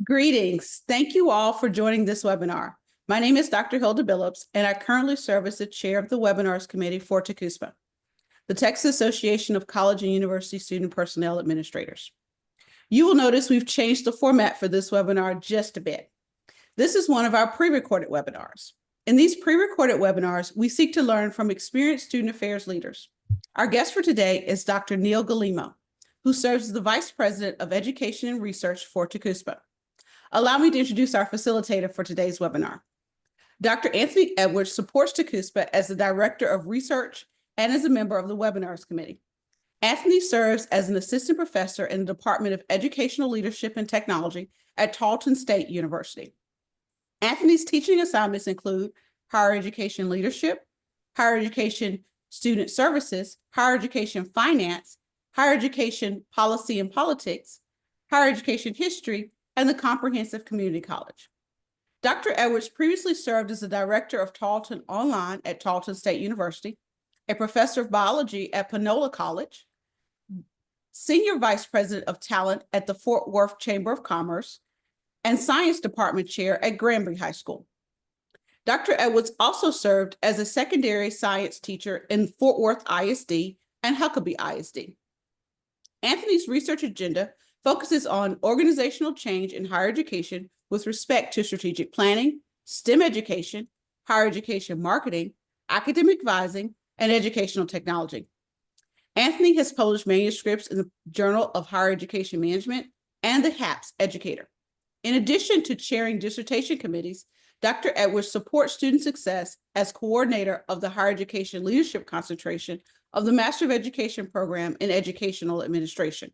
Greetings. Thank you all for joining this webinar. My name is Dr. Hilda Billups, and I currently serve as the chair of the Webinars Committee for TACUSPA, the Texas Association of College and University Student Personnel Administrators. You will notice we've changed the format for this webinar just a bit. This is one of our pre-recorded webinars. In these pre-recorded webinars, we seek to learn from experienced student affairs leaders. Our guest for today is Dr. Neil Golemo, who serves as the Vice President of Education and Research for TACUSPA. Allow me to introduce our facilitator for today's webinar. Dr. Anthony Edwards supports TACUSPA as the Director of Research and as a member of the Webinars Committee. Anthony serves as an assistant professor in the Department of Educational Leadership and Technology at Tarleton State University. Anthony's teaching assignments include higher education leadership, higher education student services, higher education finance, higher education policy and politics, higher education history, and the Comprehensive Community College. Dr. Edwards previously served as the director of Tarleton Online at Tarleton State University, a professor of biology at Panola College, senior vice president of talent at the Fort Worth Chamber of Commerce, and science department chair at Granbury High School. Dr. Edwards also served as a secondary science teacher in Fort Worth ISD and Huckabee ISD. Anthony's research agenda focuses on organizational change in higher education with respect to strategic planning, STEM education, higher education marketing, academic advising, and educational technology. Anthony has published manuscripts in the Journal of Higher Education Management and the HAPS Educator. In addition to chairing dissertation committees, Dr. Edwards supports student success as coordinator of the Higher Education Leadership Concentration of the Master of Education program in Educational Administration.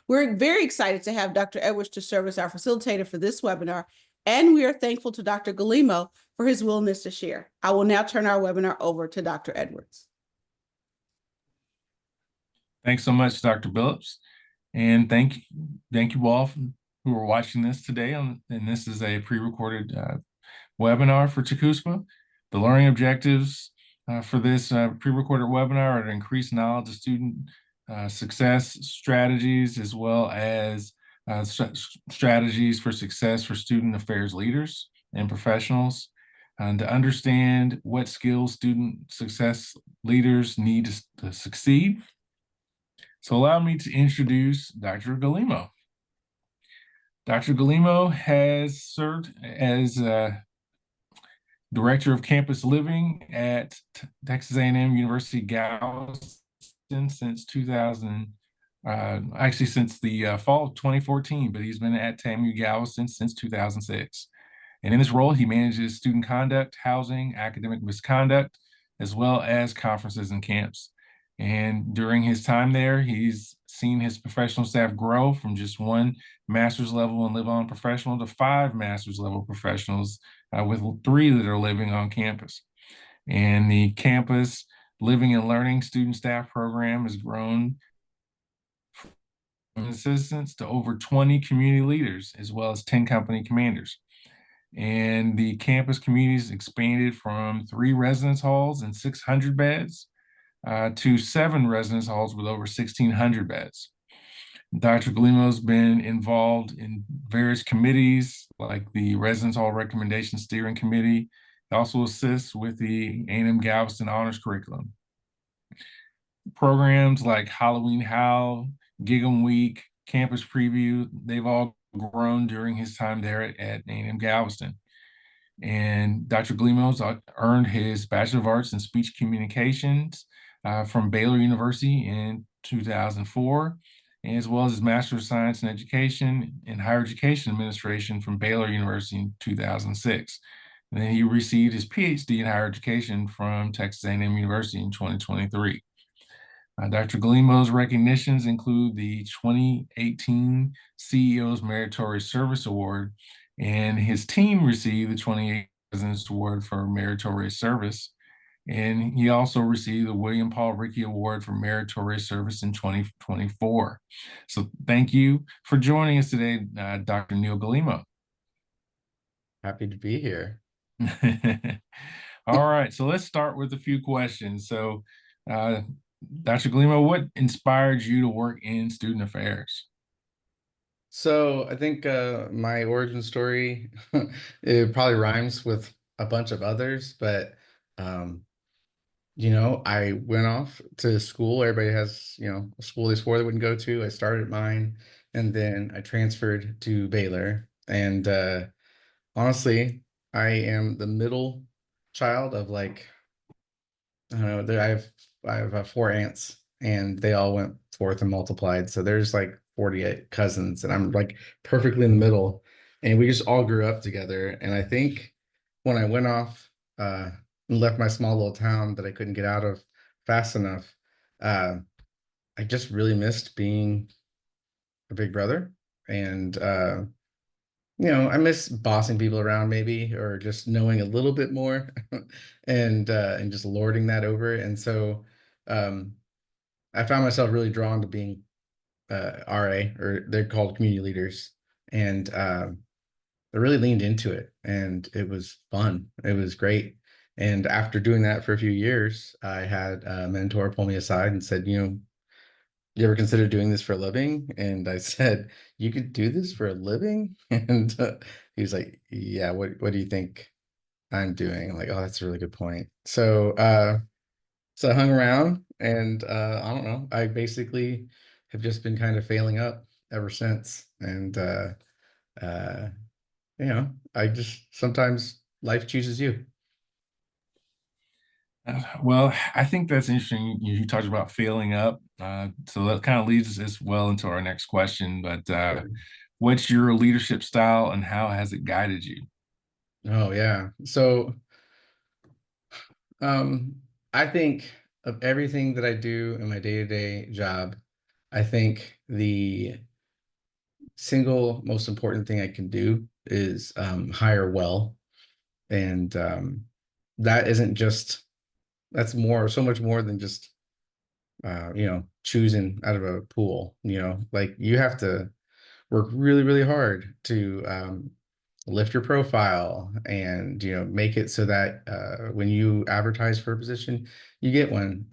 We're very excited to have Dr. Edwards to serve as our facilitator for this webinar, and we are thankful to Dr. Golemo for his willingness to share. I will now turn our webinar over to Dr. Edwards. Thanks so much, Dr. Billups, and thank you all who are watching this today. And this is a pre-recorded webinar for TACUSPA. The learning objectives for this pre-recorded webinar are to increase knowledge of student success strategies, as well as strategies for success for student affairs leaders and professionals, and to understand what skills student success leaders need to succeed. So allow me to introduce Dr. Golemo. Dr. Golemo has served as Director of Campus Living at Texas A&M University Galveston since 2000, actually since the fall of 2014, but he's been at TAMU Galveston since 2006. And in this role, he manages student conduct, housing, academic misconduct, as well as conferences and camps. And during his time there, he's seen his professional staff grow from just one master's level and live-on professional to 5 master's level professionals, with 3 that are living on campus. And the campus Living and Learning student staff program has grown from assistants to over 20 community leaders, as well as 10 company commanders. And the campus communities expanded from 3 residence halls and 600 beds to 7 residence halls with over 1,600 beds. Dr. Golemo has been involved in various committees like the Residence Hall Recommendation Steering Committee. He also assists with the A&M Galveston Honors Curriculum. Programs like Halloween Howl, Gig 'em Week, Campus Preview, they've all grown during his time there at A&M Galveston. And Dr. Golemo's earned his Bachelor of Arts in Speech Communications from Baylor University in 2004, as well as his Master of Science in Education and Higher Education Administration from Baylor University in 2006. And then he received his PhD in Higher Education from Texas A&M University in 2023. Dr. Golemo's recognitions include the 2018 CEO's Meritorious Service Award, and his team received the 2018 President's Award for Meritorious Service. And he also received the William Paul Rickey Award for Meritorious Service in 2024. So thank you for joining us today, Dr. Neil Golemo. Happy to be here. All right, so let's start with a few questions. So Dr. Golemo, what inspired you to work in student affairs? So I think my origin story it probably rhymes with a bunch of others, but um, I went off to school. Everybody has, a school they swore they wouldn't go to. I started mine, and then I transferred to Baylor. And honestly, I am the middle child of like I don't know. I have four aunts, and they all went forth and multiplied. So there's like 48 cousins, and I'm like perfectly in the middle. And we just all grew up together. And I think when I went off and left my small little town that I couldn't get out of fast enough, uh, I just really missed being a big brother. And I miss bossing people around maybe, or just knowing a little bit more and just lording that over. And so um, I found myself really drawn to being RA, or they're called community leaders. And I really leaned into it, and it was fun. It was great. And after doing that for a few years, I had a mentor pull me aside and said, you ever consider doing this for a living? And I said, you could do this for a living? And he was like, yeah, what do you think I'm doing? I'm like, oh, that's a really good point. So I hung around, and I don't know, I basically have just been kind of failing up ever since. And uh, I just sometimes life chooses you. Well, I think that's interesting. You talked about failing up. So that kind of leads us well into our next question. But what's your leadership style and how has it guided you? Oh yeah. So Um, I think of everything that I do in my day-to-day job, I think the single most important thing I can do is hire well. And that isn't just, that's more, so much more than just, choosing out of a pool, like you have to work really, really hard to lift your profile and make it so that when you advertise for a position, you get one.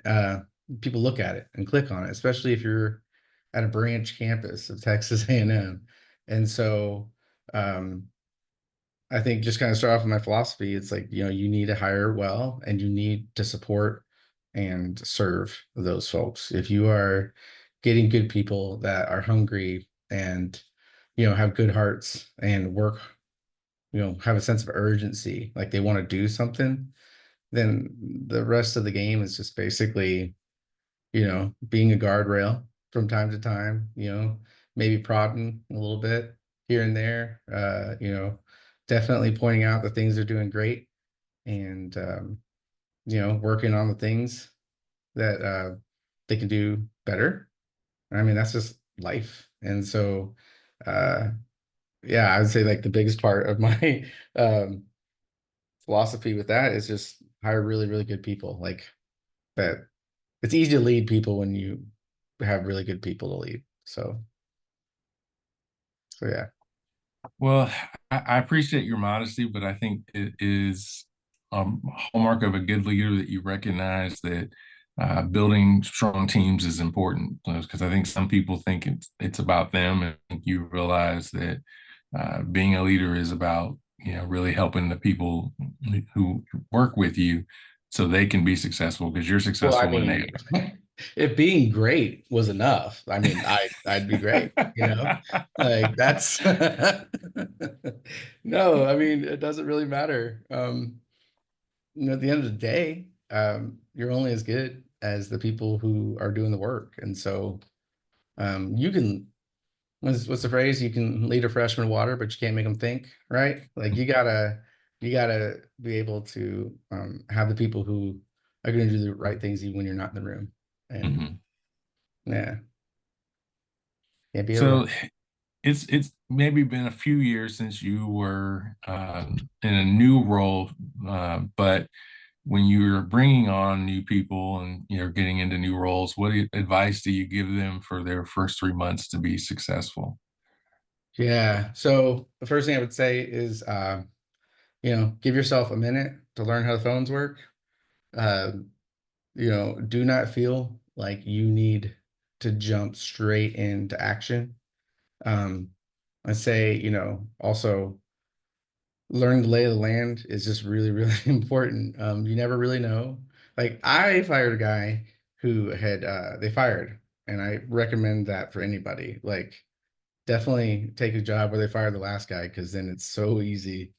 People look at it and click on it, especially if you're at a branch campus of Texas A&M. And so um, I think just kind of start off with my philosophy. It's like, you need to hire well, and you need to support and serve those folks. If you are getting good people that are hungry and have good hearts and work, have a sense of urgency, like they want to do something, then the rest of the game is just basically, being a guardrail from time to time, maybe prodding a little bit here and there, definitely pointing out the things they're doing great, and working on the things that they can do better. I mean, that's just life. And so uh yeah, I would say like the biggest part of my um philosophy with that is just hire really, really good people. Like that, it's easy to lead people when you have really good people to lead. So yeah. Well, I appreciate your modesty, but I think it is a hallmark of a good leader that you recognize that building strong teams is important. Because I think some people think it's about them, and I think you realize that being a leader is about really helping the people who work with you so they can be successful because you're Well, I successful when they mean, if being great was enough, I mean, I'd be great, like that's no, I mean, it doesn't really matter. At the end of the day, you're only as good as the people who are doing the work. And so you can, what's the phrase? You can lead a freshman water, but you can't make them think, right? Like you gotta be able to have the people who are going to do the right things even when you're not in the room. And Mhm. yeah, can't be over. So it's maybe been a few years since you were in a new role, but when you're bringing on new people and you're getting into new roles, what advice do you give them for their first 3 months to be successful? Yeah. So the first thing I would say is, give yourself a minute to learn how the phones work. Uh, do not feel like you need to jump straight into action. Um, I'd say, also learn the lay of the land is just really, really important. You never really know. Like I fired a guy who had they fired, and I recommend that for anybody. Like definitely take a job where they fired the last guy, because then it's so easy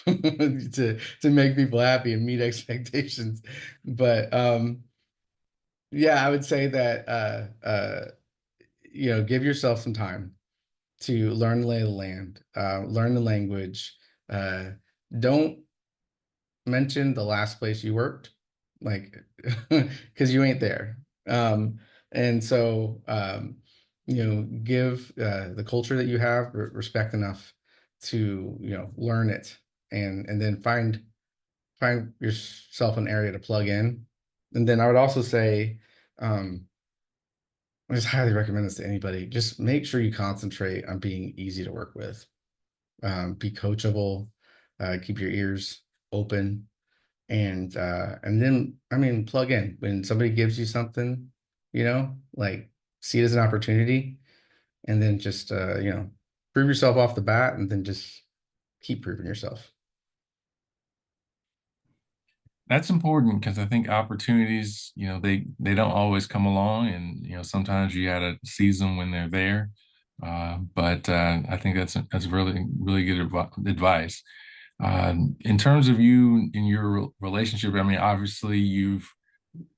to make people happy and meet expectations. But yeah, I would say that give yourself some time to learn the lay of the land, learn the language. Uh, don't mention the last place you worked, like, because you ain't there. And so, give the culture that you have respect enough to, learn it, and then find yourself an area to plug in. And then I would also say, I just highly recommend this to anybody. Just make sure you concentrate on being easy to work with. Be coachable, keep your ears open, and then I mean plug in when somebody gives you something, like see it as an opportunity, and then just prove yourself off the bat, and then just keep proving yourself. That's important because I think opportunities, they don't always come along, and sometimes you gotta seize them when they're there. But I think that's really really good advice. In terms of you in your relationship, I mean, obviously you've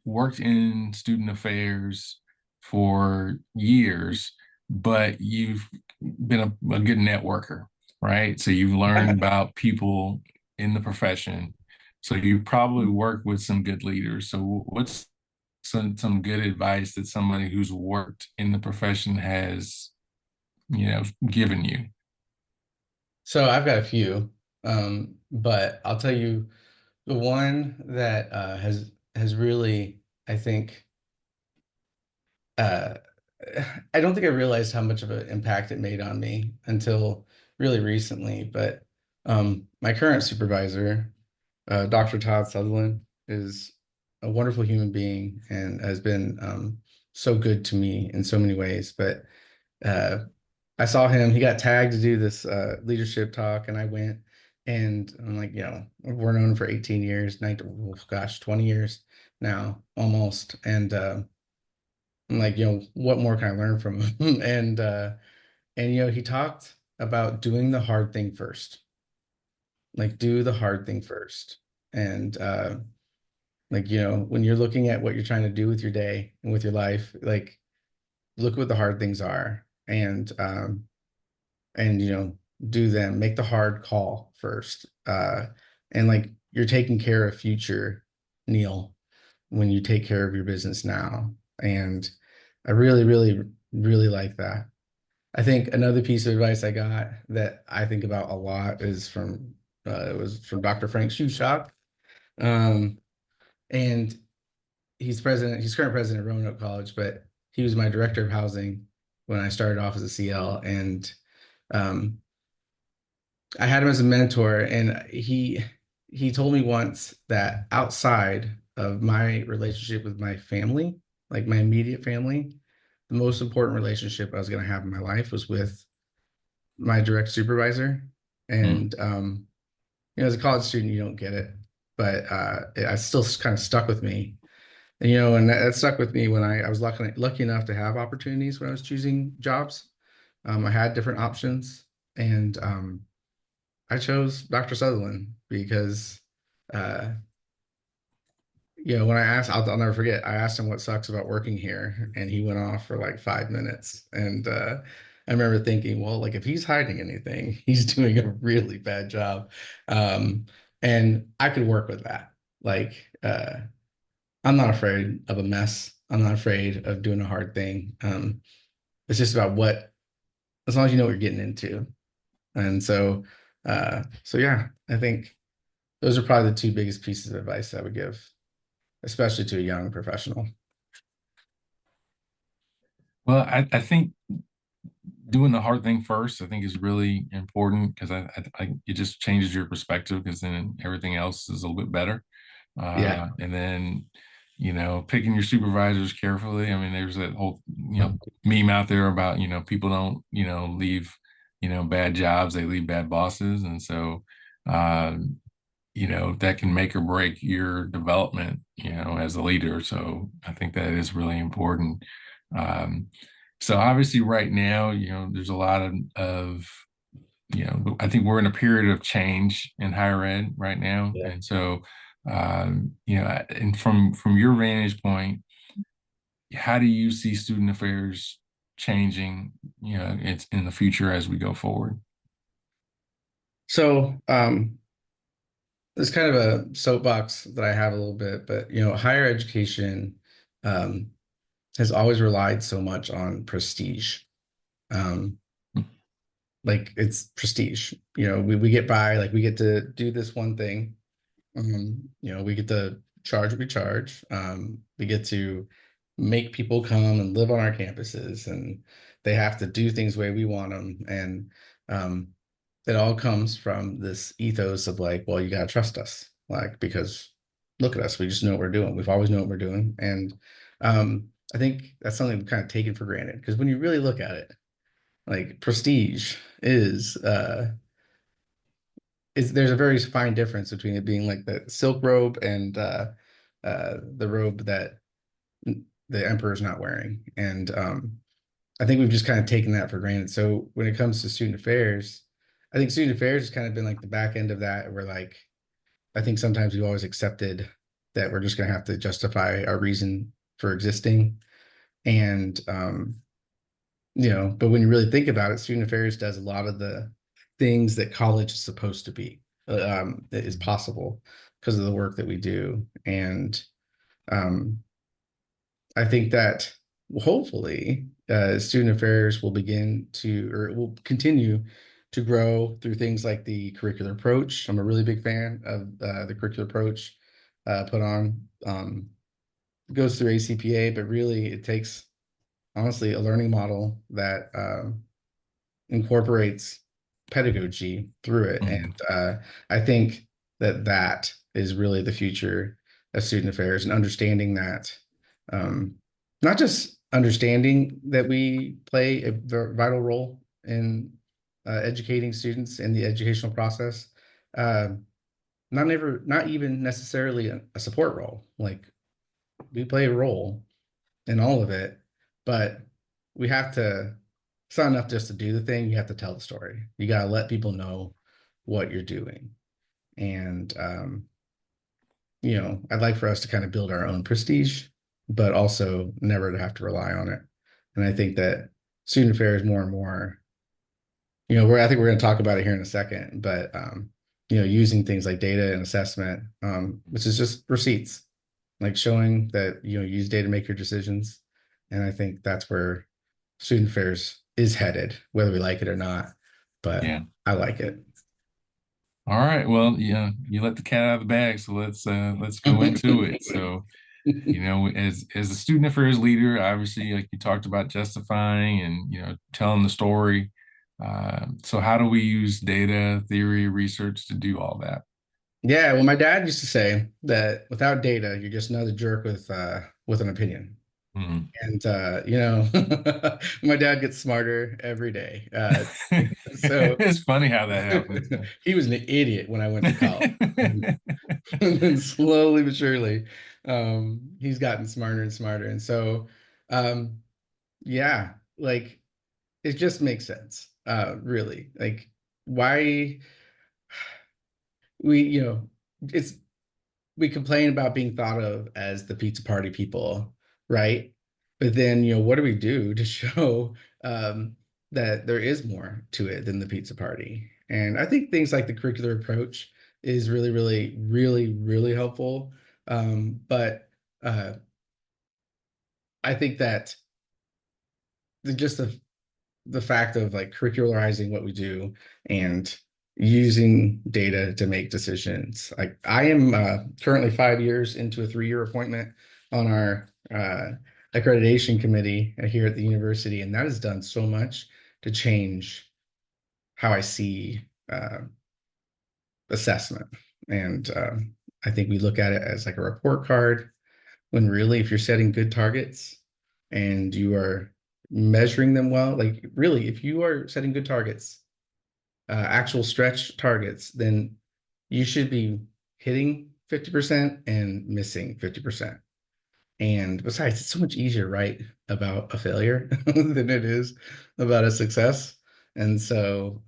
worked in student affairs for years, but you've been a good networker, right? So you've learned about people in the profession. So you probably work with some good leaders. So what's some good advice that somebody who's worked in the profession has, given you? So I've got a few, but I'll tell you the one that has really, I think, uh, I don't think I realized how much of an impact it made on me until really recently. But my current supervisor, Dr. Todd Sutherland, is a wonderful human being and has been so good to me in so many ways. But uh, I saw him, he got tagged to do this leadership talk, and I went, and I'm like, we're known for 18 years, 19, oh gosh, 20 years now, almost. And I'm like, what more can I learn from him? And he talked about doing the hard thing first. Like do the hard thing first. And like, when you're looking at what you're trying to do with your day and with your life, like look what the hard things are, and do them, make the hard call first. And like you're taking care of future Neil when you take care of your business now. And I really, really, really like that. I think another piece of advice I got that I think about a lot is from it was from Dr. Frank Shushock. Um, and he's current president of Roanoke College, but he was my director of housing when I started off as a CL. And um, I had him as a mentor, and he told me once that outside of my relationship with my family, like my immediate family, the most important relationship I was going to have in my life was with my direct supervisor. Mm. And as a college student, you don't get it, but I still kind of stuck with me. And and that stuck with me when I was lucky enough to have opportunities when I was choosing jobs. I had different options, and I chose Dr. Sutherland because, uh, when I asked, I'll never forget, I asked him what sucks about working here, and he went off for like 5 minutes. And I remember thinking, well, like if he's hiding anything, he's doing a really bad job. Um, and I could work with that. Like, I'm not afraid of a mess. I'm not afraid of doing a hard thing. It's just about as long as you know what you're getting into. And so yeah, I think those are probably the two biggest pieces of advice I would give, especially to a young professional. Well, I think doing the hard thing first, I think is really important because it just changes your perspective because then everything else is a little bit better. Yeah. And then, picking your supervisors carefully. I mean, there's that whole, meme out there about, people don't, leave bad jobs, they leave bad bosses. And so, that can make or break your development, as a leader. So I think that is really important. Um, so obviously right now, there's a lot of I think we're in a period of change in higher ed right now. Yeah. And so, and from your vantage point, how do you see student affairs changing, it's in the future as we go forward? So, it's kind of a soapbox that I have a little bit, but higher education um, has always relied so much on prestige. Um, like it's prestige. We get by, like we get to do this one thing. We get to charge what we charge. We get to make people come and live on our campuses, and they have to do things the way we want them. And it all comes from this ethos of like, well, you gotta trust us, like, because look at us, we just know what we're doing. We've always known what we're doing. And I think that's something we've kind of taken for granted, because when you really look at it, like prestige is there's a very fine difference between it being like the silk robe and the robe that the emperor's not wearing. And I think we've just kind of taken that for granted. So when it comes to student affairs, I think student affairs has kind of been like the back end of that, where like I think sometimes we've always accepted that we're just going to have to justify our reason for existing. And but when you really think about it, student affairs does a lot of the things that college is supposed to be, that is possible because of the work that we do. And um, I think that hopefully student affairs will begin to, or will continue to grow through things like the curricular approach. I'm a really big fan of the curricular approach put on. Goes through ACPA, but really it takes honestly a learning model that incorporates pedagogy through it. Mhm. And I think that that is really the future of student affairs, and understanding that, not just understanding that we play a vital role in educating students in the educational process, uh, not even necessarily a support role. Like we play a role in all of it, but we have to, it's not enough just to do the thing, you have to tell the story. You got to let people know what you're doing. And I'd like for us to kind of build our own prestige, but also never to have to rely on it. And I think that student affairs more and more, I think we're going to talk about it here in a second, but using things like data and assessment, which is just receipts, like showing that use data to make your decisions. And I think that's where student affairs is headed, whether we like it or not. But Yeah. I like it. All right. Well, you let the cat out of the bag, so let's go into it. So, as a student affairs leader, obviously, like you talked about justifying and telling the story. So how do we use data, theory, research to do all that? Yeah, well, my dad used to say that without data, you're just another jerk with an opinion. Mhm. And my dad gets smarter every day. So It's funny how that happens. he was an idiot when I went to college. And then slowly but surely, he's gotten smarter and smarter. And so, um, yeah, like it just makes sense. Really, like why we, it's we complain about being thought of as the pizza party people, right? But then, what do we do to show that there is more to it than the pizza party? And I think things like the curricular approach is really, really, really, really helpful. But I think that just the fact of like curricularizing what we do and using data to make decisions. Like I am currently 5 years into a 3-year appointment on our accreditation committee here at the university, and that has done so much to change how I see assessment. And I think we look at it as like a report card, when really, if you're setting good targets and you are measuring them well, like really, if you are setting good targets actual stretch targets, then you should be hitting 50% and missing 50%. And besides, it's so much easier to write about a failure than it is about a success. And so,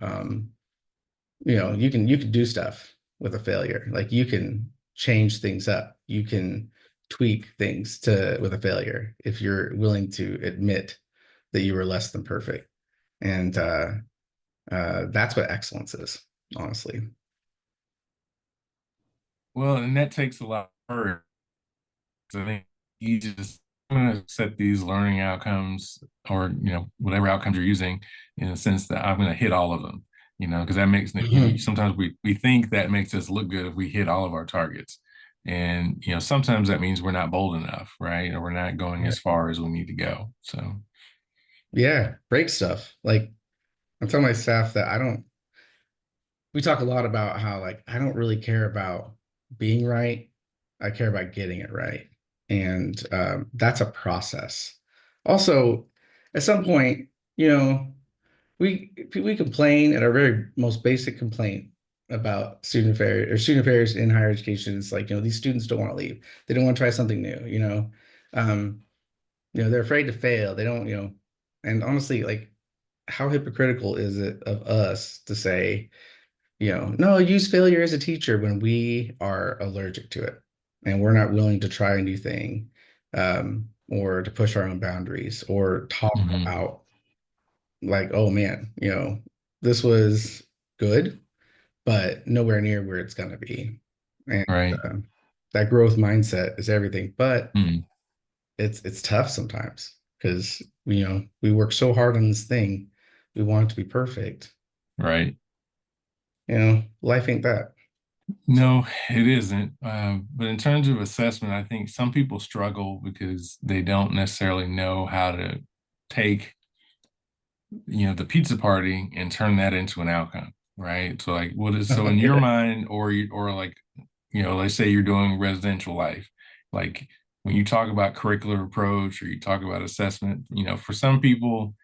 you can do stuff with a failure. Like you can change things up. You can tweak things with a failure if you're willing to admit that you were less than perfect. And that's what excellence is, honestly. Well, and that takes a lot of courage. I think you just want to set these learning outcomes, or whatever outcomes you're using, in the sense that I'm going to hit all of them. Because that makes sometimes we think that makes us look good if we hit all of our targets, and sometimes that means we're not bold enough, right? Or we're not going as far as we need to go. So Yeah, break stuff. Like I'm telling my staff that we talk a lot about how like I don't really care about being right. I care about getting it right. And that's a process. Also, at some point, we complain at our very most basic complaint about student affairs in higher education. It's like, these students don't want to leave. They don't want to try something new. Um, they're afraid to fail. They don't, and honestly, like how hypocritical is it of us to say, no, use failure as a teacher when we are allergic to it and we're not willing to try a new thing, or to push our own boundaries or talk about like, oh man, this was good, but nowhere near where it's going to be. And right. that growth mindset is everything, but Mm. it's tough sometimes because we work so hard on this thing. We want it to be perfect. Right. Life ain't that. No, it isn't. But in terms of assessment, I think some people struggle because they don't necessarily know how to take, the pizza party and turn that into an outcome, right? So like, so in your Yeah. mind, or like, let's say you're doing residential life, like when you talk about curricular approach or you talk about assessment, for some people,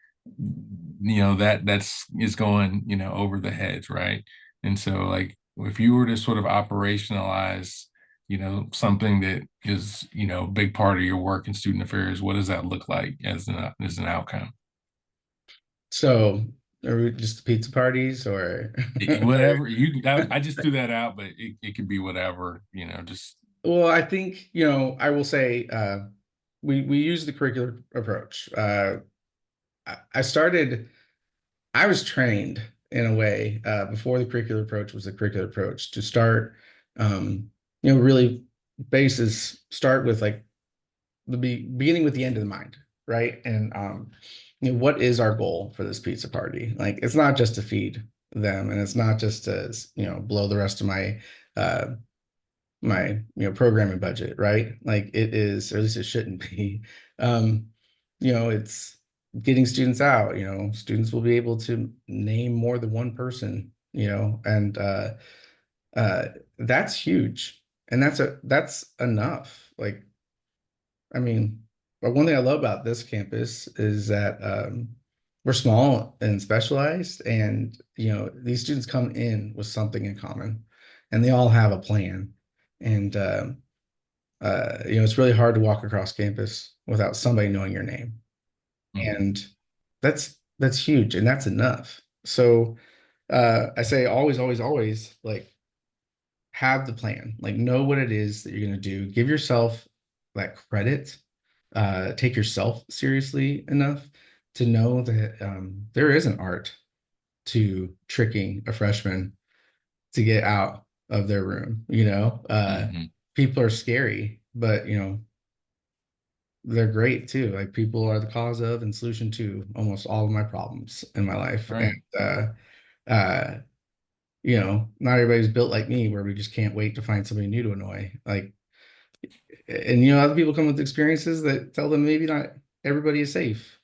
that's is going, over the heads, right? And so like, if you were to sort of operationalize, something that is, a big part of your work in student affairs, what does that look like as an outcome? So, are we just pizza parties or? Whatever I just threw that out, but it could be whatever, just Well, I think, I will say we use the curricular approach. I was trained in a way before the curricular approach was the curricular approach to start, really start with like beginning with the end in mind, right? And what is our goal for this pizza party? Like, it's not just to feed them, and it's not just to blow the rest of uh, my programming budget, right? Like it is, or at least it shouldn't be. Um, it's getting students out. Students will be able to name more than one person. And uh, that's huge, and that's enough. Like, I mean, but one thing I love about this campus is that we're small and specialized, and these students come in with something in common, and they all have a plan. And it's really hard to walk across campus without somebody knowing your name, mm, and that's huge, and that's enough. So I say always, always, always, like have the plan, like know what it is that you're going to do. Give yourself that credit. Take yourself seriously enough to know that there is an art to tricking a freshman to get out of their room. mhm, People are scary, but they're great too. Like people are the cause of and solution to almost all of my problems in my life. And right. uh, not everybody's built like me where we just can't wait to find somebody new to annoy. Like, and other people come with experiences that tell them maybe not everybody is safe.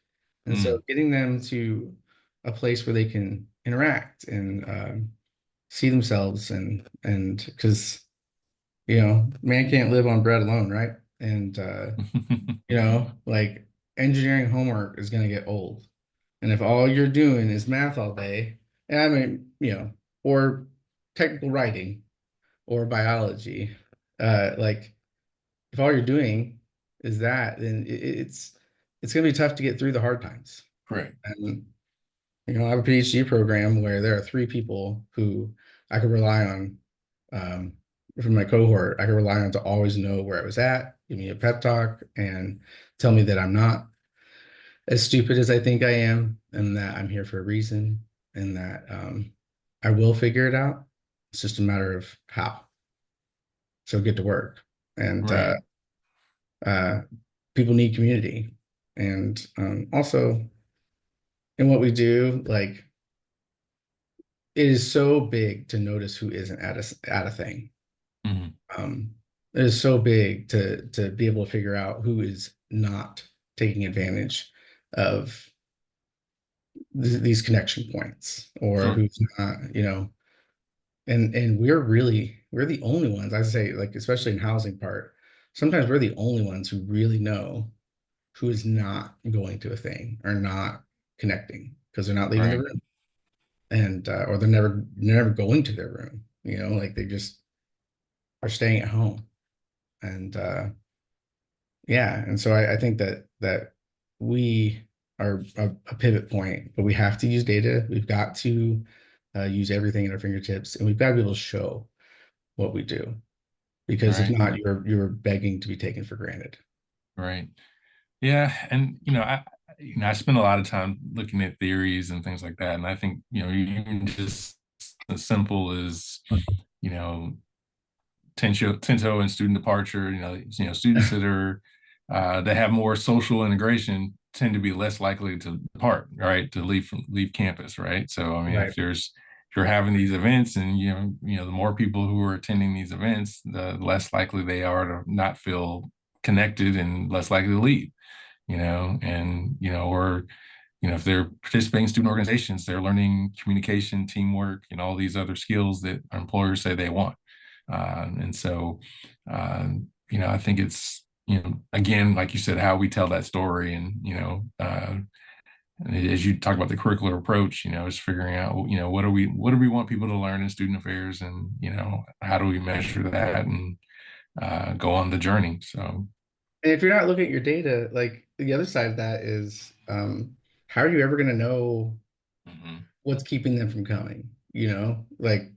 And so Mm. getting them to a place where they can interact and see themselves and because man can't live on bread alone, right? And like engineering homework is going to get old. And if all you're doing is math all day, And I mean, or technical writing or biology. Like if all you're doing is that, then it's going to be tough to get through the hard times. Correct. And I have a PhD program where there are 3 people who I could rely on from my cohort. I could rely on to always know where I was at, give me a pep talk, and tell me that I'm not as stupid as I think I am, and that I'm here for a reason, and that I will figure it out. It's just a matter of how. So get to work. And Right. uh, people need community. And also in what we do, like it is so big to notice who isn't at a thing. Mhm. Um, it is so big to be able to figure out who is not taking advantage of these connection points, or Sure. who's not, and we're the only ones, I say, like, especially in housing part, sometimes we're the only ones who really know who is not going to a thing or not connecting because they're not leaving the Right. room, and or they're never going to their room, like they just are staying at home. And yeah, and so I think that we are a pivot point, but we have to use data. We've got to use everything at our fingertips, and we've got to be able to show what we do, because if Right. not, you're begging to be taken for granted. Right. Yeah. And, I spend a lot of time looking at theories and things like that. And I think, even just as simple as, you know, Tento and student departure, students that have more social integration tend to be less likely to depart, right? To leave campus, right? So, I mean, Right. if you're having these events and, the more people who are attending these events, the less likely they are to not feel connected and less likely to leave, and, or, if they're participating in student organizations, they're learning communication, teamwork, and all these other skills that employers say they want. And so, I think it's, again, like you said, how we tell that story. And, as you talk about the curricular approach, is figuring out, what do we want people to learn in student affairs, and, how do we measure that and go on the journey. So, And if you're not looking at your data, like the other side of that is, how are you ever going to know mhm, what's keeping them from coming? Like,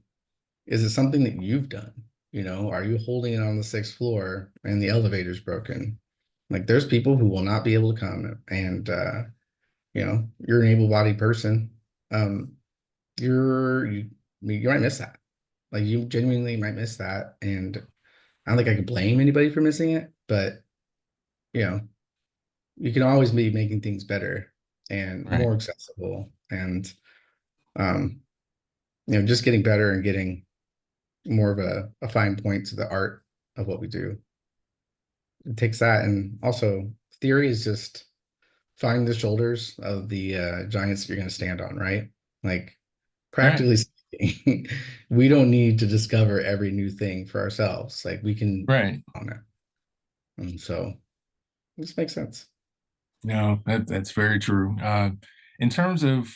is it something that you've done? Are you holding it on the 6th floor and the elevator's broken? Like, there's people who will not be able to come, and you're an able-bodied person. Um, you might miss that. Like, you genuinely might miss that, and I don't think I could blame anybody for missing it, but you know, you can always be making things better and right, more accessible, and um, just getting better and getting more of a fine point to the art of what we do. It takes that, and also theory is just finding the shoulders of the giants you're going to stand on, right? Like, right, practically speaking, we don't need to discover every new thing for ourselves. Like, we can right. on it, and so this makes sense. No, that's very true. In terms of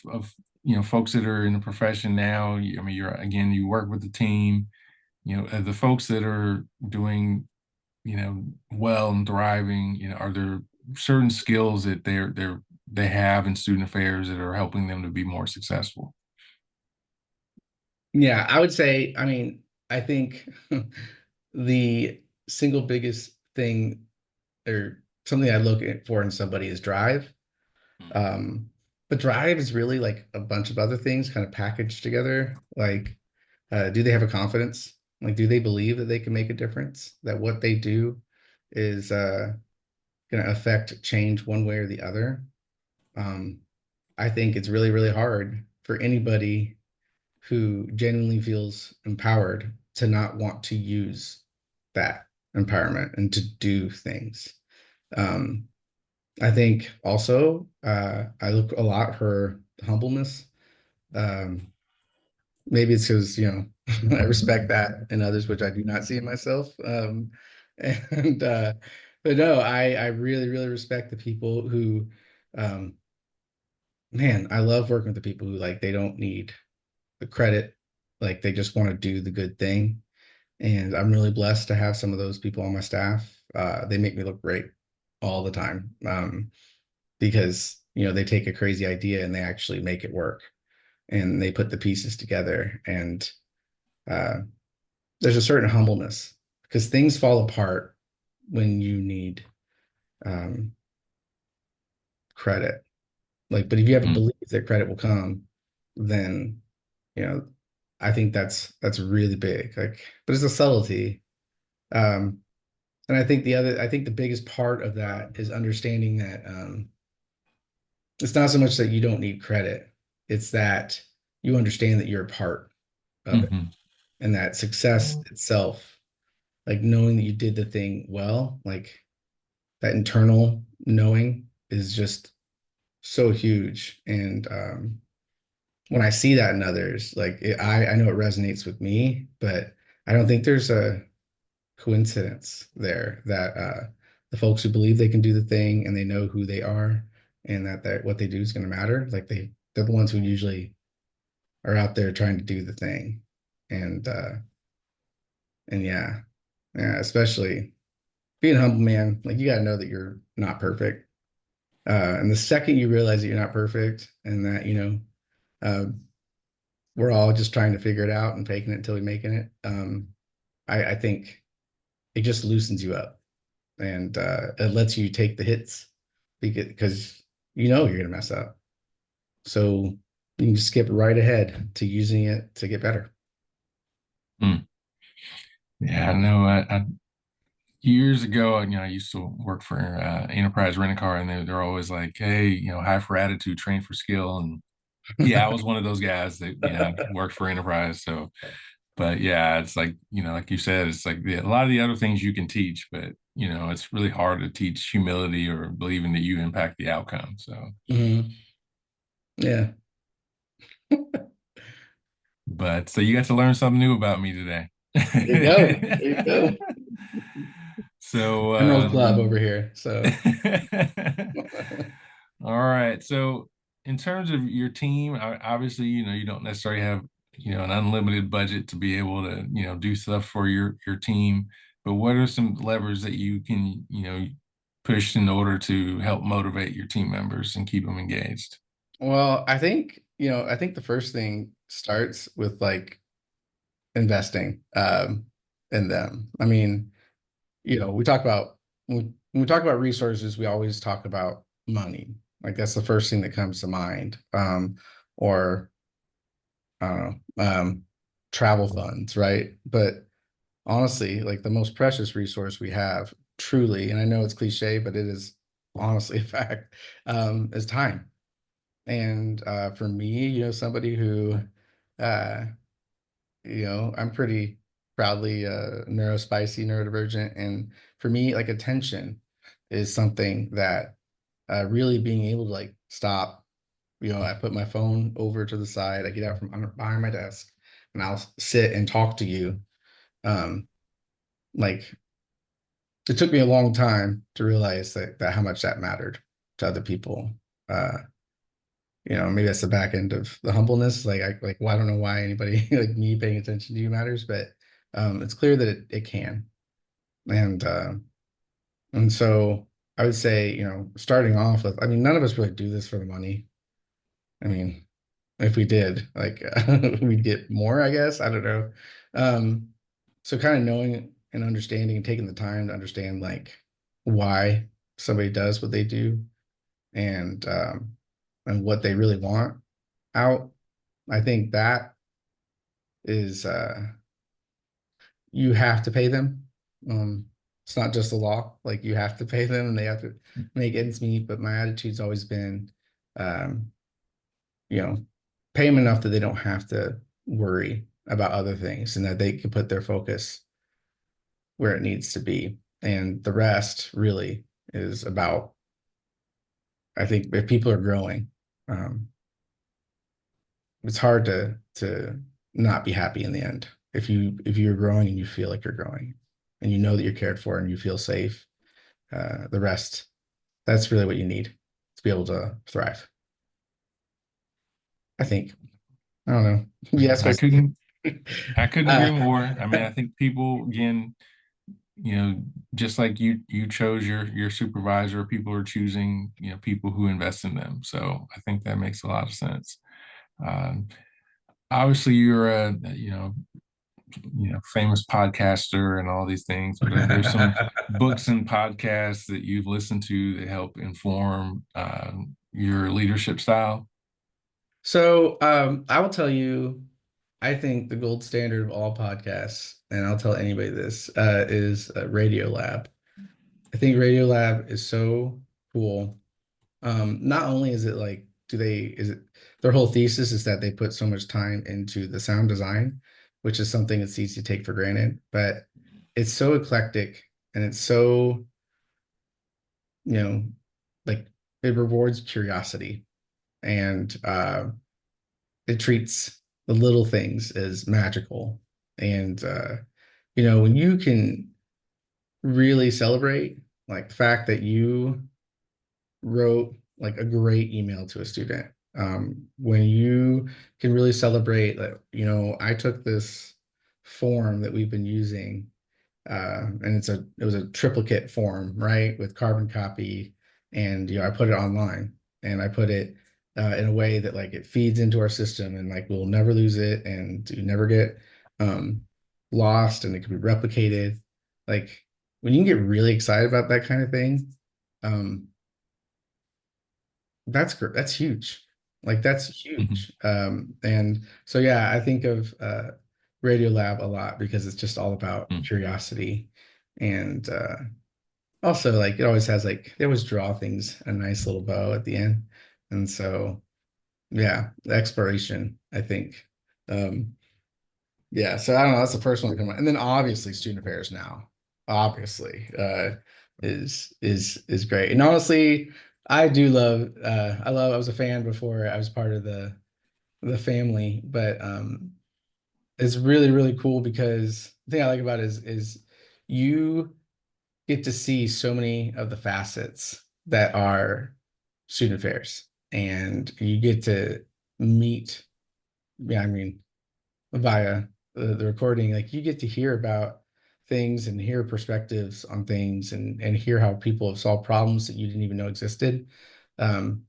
folks that are in the profession now, I mean, you work with the team. The folks that are doing well and thriving. Are there certain skills that they have in student affairs that are helping them to be more successful? Yeah, I would say, I mean, I think the single biggest thing, or something I look for in somebody, is drive. Um, but drive is really like a bunch of other things kind of packaged together. Like, do they have a confidence? Like, do they believe that they can make a difference? That what they do is going to affect change one way or the other? Um, I think it's really, really hard for anybody who genuinely feels empowered to not want to use that empowerment and to do things. Um, I think also I look a lot for humbleness. Um, Maybe it's because I respect that in others, which I do not see in myself. And but no, I really, really respect the people who, um, man, I love working with the people who, like, they don't need the credit, like they just want to do the good thing. And I'm really blessed to have some of those people on my staff. They make me look great all the time, because they take a crazy idea and they actually make it work, and they put the pieces together. And uh, there's a certain humbleness because things fall apart when you need um, credit. Like, but if you have a Mm, belief that credit will come, then you know, I think that's really big. Like, but it's a subtlety. Um, and I think the biggest part of that is understanding that it's not so much that you don't need credit, it's that you understand that you're a part of it, mhm, and that success itself, like knowing that you did the thing well, like that internal knowing is just so huge. And when I see that in others, like I know it resonates with me, but I don't think there's a coincidence there that the folks who believe they can do the thing and they know who they are and that what they do is going to matter. Like they're the ones who usually are out there trying to do the thing. And yeah, yeah, especially being humble, man. Like you got to know that you're not perfect. And the second you realize that you're not perfect and that uh, we're all just trying to figure it out and faking it until we making it, I think it just loosens you up, and it lets you take the hits because you're gonna mess up. So you can just skip right ahead to using it to get better. mm. Yeah, I know. I years ago, I used to work for Enterprise Rent a Car, and they're always like, "Hey, hire for attitude, train for skill." And yeah, I was one of those guys that worked for Enterprise. So, but yeah, it's like like you said, it's like a lot of the other things you can teach, but it's really hard to teach humility or believing that you impact the outcome. So, Mhm. Yeah. but so you got to learn something new about me today. There you go. There you go. So, Emerald Club over here. So all right. So, in terms of your team, obviously, you don't necessarily have, an unlimited budget to be able to, do stuff for your team. But what are some levers that you can, push in order to help motivate your team members and keep them engaged? well, I think the first thing starts with like investing in them. I mean, we talk about when we talk about resources, we always talk about money. Like that's the first thing that comes to mind. Or travel funds, right? But honestly, like the most precious resource we have, truly, and I know it's cliche, but it is honestly a fact, is time. And for me, somebody who uh I'm pretty proudly neurospicy, neurodivergent. And for me, like attention is something that really being able to like stop, I put my phone over to the side, I get out from behind my desk and I'll sit and talk to you. Um, like it took me a long time to realize that how much that mattered to other people. Uh, maybe that's the back end of the humbleness. Well, I don't know why anybody like me paying attention to you matters, but it's clear that it can. And so I would say, starting off with, I mean, none of us really do this for the money. I mean, if we did, like we'd get more, I guess. I don't know. Um, so kind of knowing and understanding and taking the time to understand like why somebody does what they do, and what they really want out. I think that is you have to pay them. It's not just the law, like you have to pay them and they have to make ends meet. But my attitude's always been um, you know, pay them enough that they don't have to worry about other things and that they can put their focus where it needs to be. And the rest really is about, I think if people are growing, um, it's hard to not be happy in the end. If you're growing and you feel like you're growing and you know that you're cared for and you feel safe, the rest, that's really what you need to be able to thrive, I think. I don't know. Yes, I couldn't agree uh, more. I mean, I think people, again, just like you chose your supervisor, people are choosing, people who invest in them. So I think that makes a lot of sense. Um, Obviously you're a, famous podcaster and all these things, but are there some books and podcasts that you've listened to that help inform your leadership style? So I will tell you, I think the gold standard of all podcasts, and I'll tell anybody this, is Radio Lab. I think Radio Lab is so cool. Not only is it like, is it their whole thesis is that they put so much time into the sound design, which is something that's easy to take for granted, but it's so eclectic and it's so, you know, like it rewards curiosity and it treats the little things as magical. And when you can really celebrate like the fact that you wrote like a great email to a student, when you can really celebrate that, I took this form that we've been using, and it was a triplicate form, right, with carbon copy, and I put it online, and I put it in a way that like it feeds into our system, and like we'll never lose it, and you never get um, lost, and it can be replicated. Like when you can get really excited about that kind of thing, um, that's great. That's huge. Like that's Mhm. huge. And so yeah, I think of Radio Lab a lot because it's just all about Mhm. curiosity. And also like it always has like they always draw things a nice little bow at the end. And so yeah, the exploration, I think. Um, yeah, so I don't know, that's the first one to come out. And then obviously student affairs now, obviously, is great. And honestly, I do love I was a fan before I was part of the family, but it's really, really cool because the thing I like about it is you get to see so many of the facets that are student affairs and you get to meet, yeah, I mean via the recording, like you get to hear about things and hear perspectives on things and hear how people have solved problems that you didn't even know existed. Um,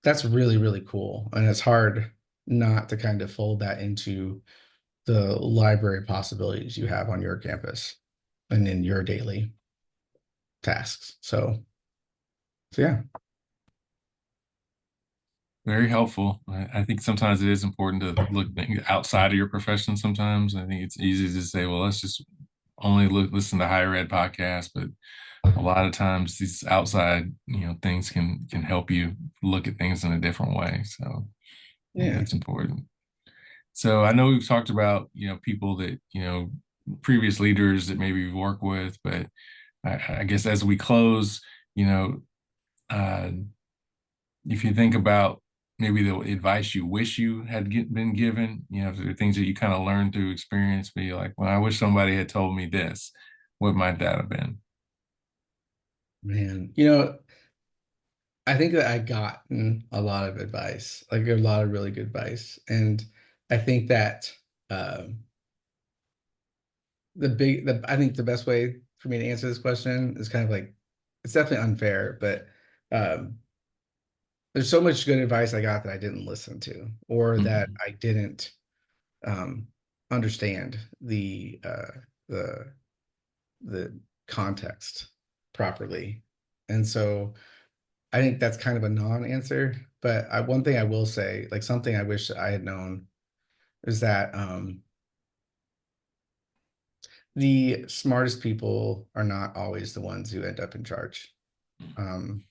that's really, really cool. And it's hard not to kind of fold that into the library possibilities you have on your campus and in your daily tasks. So yeah. Very helpful. I think sometimes it is important to look outside of your profession. Sometimes I think it's easy to say, well, let's just only listen to higher ed podcasts, but a lot of times these outside, things can help you look at things in a different way. So I think Yeah. that's important. So I know we've talked about, people that, previous leaders that maybe you've worked with, but I guess as we close, uh, if you think about maybe the advice you wish you had been given, if there are things that you kind of learned through experience, be like, well, I wish somebody had told me this. What might that have been? Man, I think that I gotten a lot of advice, like a lot of really good advice. And I think that I think the best way for me to answer this question is kind of like it's definitely unfair, but um, there's so much good advice I got that I didn't listen to, or that Mhm. I didn't um, understand the the context properly. And so I think that's kind of a non-answer. But one thing I will say, like something I wish I had known, is that the smartest people are not always the ones who end up in charge. Um,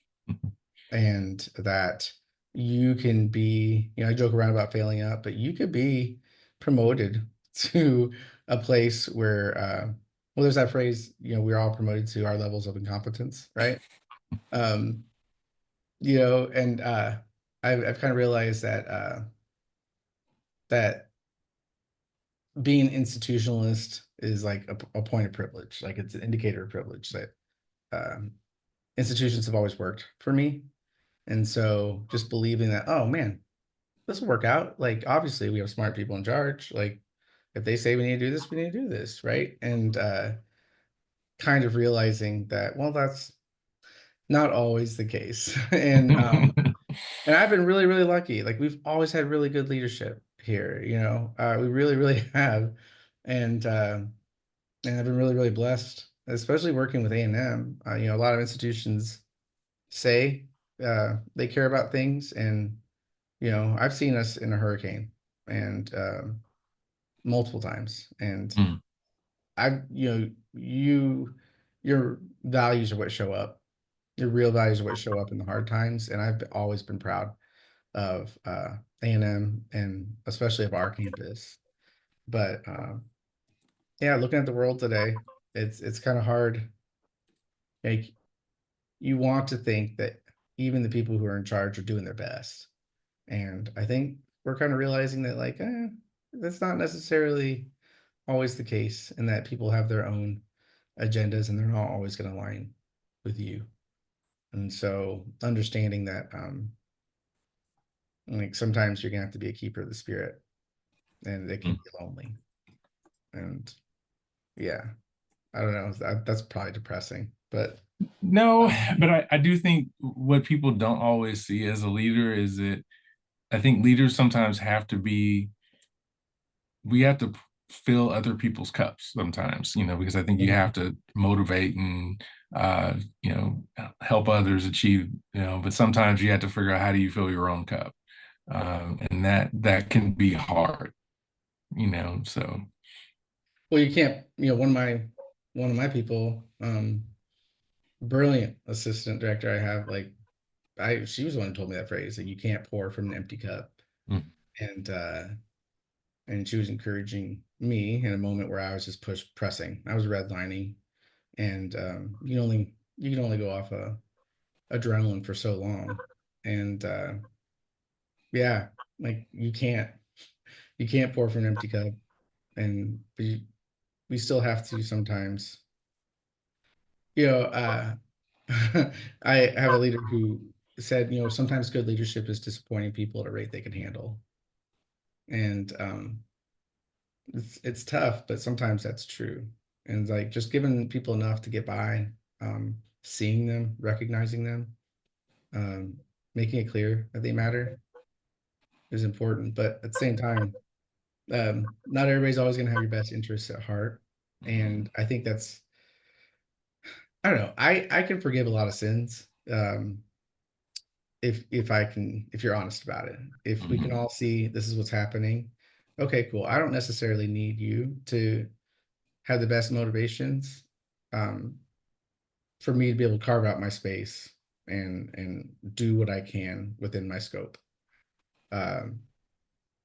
and that you can be, I joke around about failing up, but you could be promoted to a place where, well, there's that phrase, we're all promoted to our levels of incompetence, right? Um, and I've kind of realized that being an institutionalist is like a point of privilege, like it's an indicator of privilege that um, institutions have always worked for me. And so just believing that, oh man, this will work out. Like, obviously we have smart people in charge. Like, if they say we need to do this, we need to do this, right? And kind of realizing that, well, that's not always the case. And I've been really, really lucky. Like, we've always had really good leadership here, you know. We really, really have. And I've been really, really blessed, especially working with A&M. You know, a lot of institutions say they care about things, and you know, I've seen us in a hurricane and multiple times, and Mm, you know, your values are what show up. Your real values are what show up in the hard times, and I've always been proud of A&M and especially of our campus. But yeah, looking at the world today, it's kind of hard. Like, you want to think that even the people who are in charge are doing their best, and I think we're kind of realizing that, like, that's not necessarily always the case, and that people have their own agendas and they're not always going to align with you. And so understanding that, like, sometimes you're gonna have to be a keeper of the spirit, and it can mm. be lonely. And yeah, I don't know. That's probably depressing, but No, but I do think what people don't always see as a leader is that I think leaders sometimes have to be, we have to fill other people's cups sometimes, you know, because I think you Mhm. have to motivate and, you know, help others achieve, you know, but sometimes you have to figure out how do you fill your own cup. And that can be hard, you know, so. Well, you can't. You know, one of my people, brilliant assistant director I have, like, she was the one who told me that phrase, that you can't pour from an empty cup. Mm. And she was encouraging me in a moment where I was just pressing. I was redlining, and you can only go off adrenaline for so long. And yeah, like, you can't pour from an empty cup. And we still have to sometimes, you know, I have a leader who said, you know, sometimes good leadership is disappointing people at a rate they can handle. And it's tough, but sometimes that's true. And, like, just giving people enough to get by, seeing them, recognizing them, um, making it clear that they matter is important. But at the same time, not everybody's always going to have your best interests at heart. And I think that's, I don't know. I can forgive a lot of sins, if you're honest about it. If we can Mhm. all see this is what's happening, okay, cool. I don't necessarily need you to have the best motivations, um, for me to be able to carve out my space and do what I can within my scope. Um,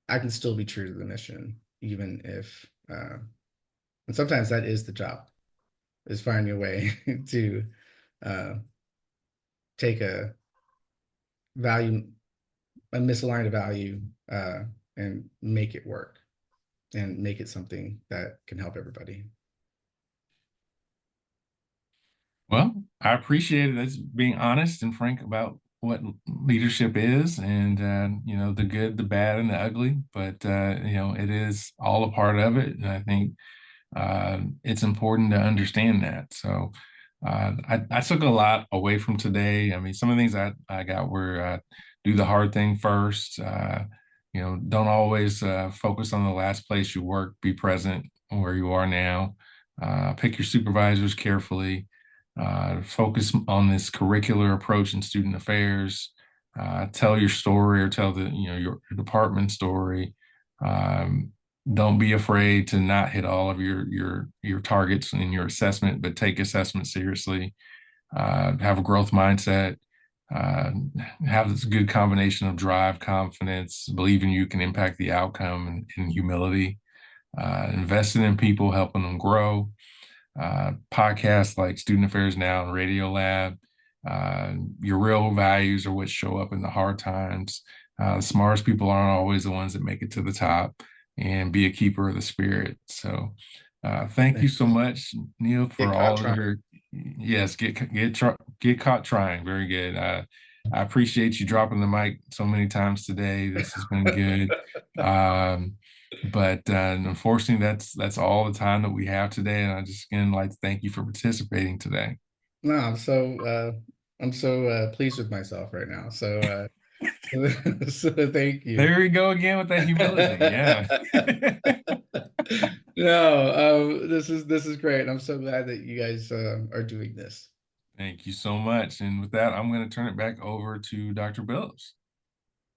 I can still be true to the mission, even if, and sometimes that is the job, is finding a way to uh, take value, a misaligned value, and make it work and make it something that can help everybody. Well, I appreciate it as being honest and frank about what leadership is, and you know, the good, the bad, and the ugly. But you know, it is all a part of it, and I think it's important to understand that. So I took a lot away from today. I mean, some of the things I got were do the hard thing first. You know, don't always focus on the last place you work. Be present where you are now. Pick your supervisors carefully. Focus on this curricular approach in student affairs. Tell your story, or tell the, you know, your department story. Um, don't be afraid to not hit all of your targets in your assessment, but take assessment seriously. Have a growth mindset. Uh, have this good combination of drive, confidence, believing you can impact the outcome, and humility. Investing in people, helping them grow. Podcasts like Student Affairs Now and Radio Lab. Your real values are what show up in the hard times. The smartest people aren't always the ones that make it to the top, and be a keeper of the spirit. So, thank you so much, Neil, Get for caught all of trying. your, yes, get caught trying. Very good. I appreciate you dropping the mic so many times today. This has been good. But unfortunately, that's all the time that we have today. And I just again like to thank you for participating today. No, I'm so pleased with myself right now. So so thank you. There we go again with that humility. Yeah. No, this is great. I'm so glad that you guys are doing this. Thank you so much. And with that, I'm going to turn it back over to Dr. Billups.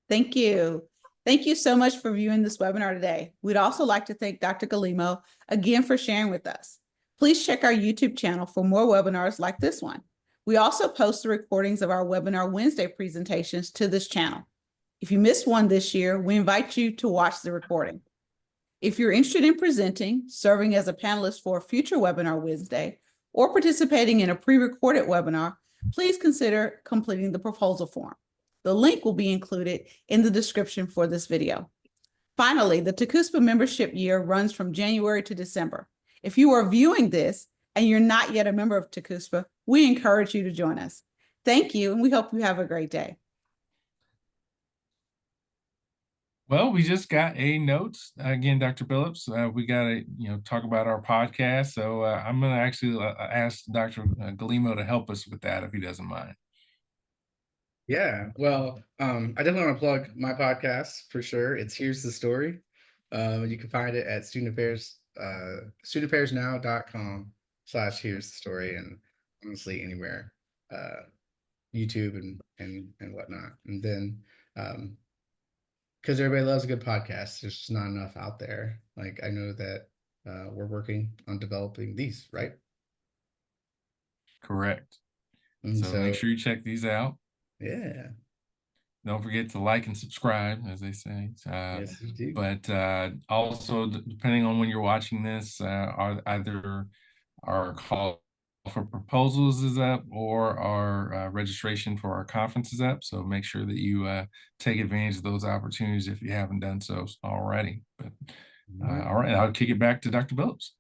Thank you. Thank you so much for viewing this webinar today. We'd also like to thank Dr. Golemo again for sharing with us. Please check our YouTube channel for more webinars like this one. We also post the recordings of our Webinar Wednesday presentations to this channel. If you missed one this year, we invite you to watch the recording. If you're interested in presenting, serving as a panelist for a future Webinar Wednesday, or participating in a pre-recorded webinar, please consider completing the proposal form. The link will be included in the description for this video. Finally, the TACUSPA membership year runs from January to December. If you are viewing this and you're not yet a member of TACUSPA, we encourage you to join us. Thank you, and we hope you have a great day. Well, we just got a note again, Dr. Billups. We got to talk about our podcast. So I'm going to actually ask Dr. Golemo to help us with that if he doesn't mind. Yeah, well, I definitely want to plug my podcast for sure. It's Here's the Story. You can find it at studentaffairsnow.com/here's the story, and honestly anywhere, YouTube and whatnot. And then because everybody loves a good podcast, there's just not enough out there. Like I know that we're working on developing these, right? Correct. And so make sure you check these out. Yeah. Don't forget to like and subscribe, as they say. Yes, you do. But also, depending on when you're watching this, either our call for proposals is up or our registration for our conference is up. So make sure that you take advantage of those opportunities if you haven't done so already. But all right, I'll kick it back to Dr. Billups.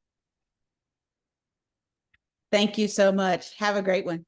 Thank you so much. Have a great one.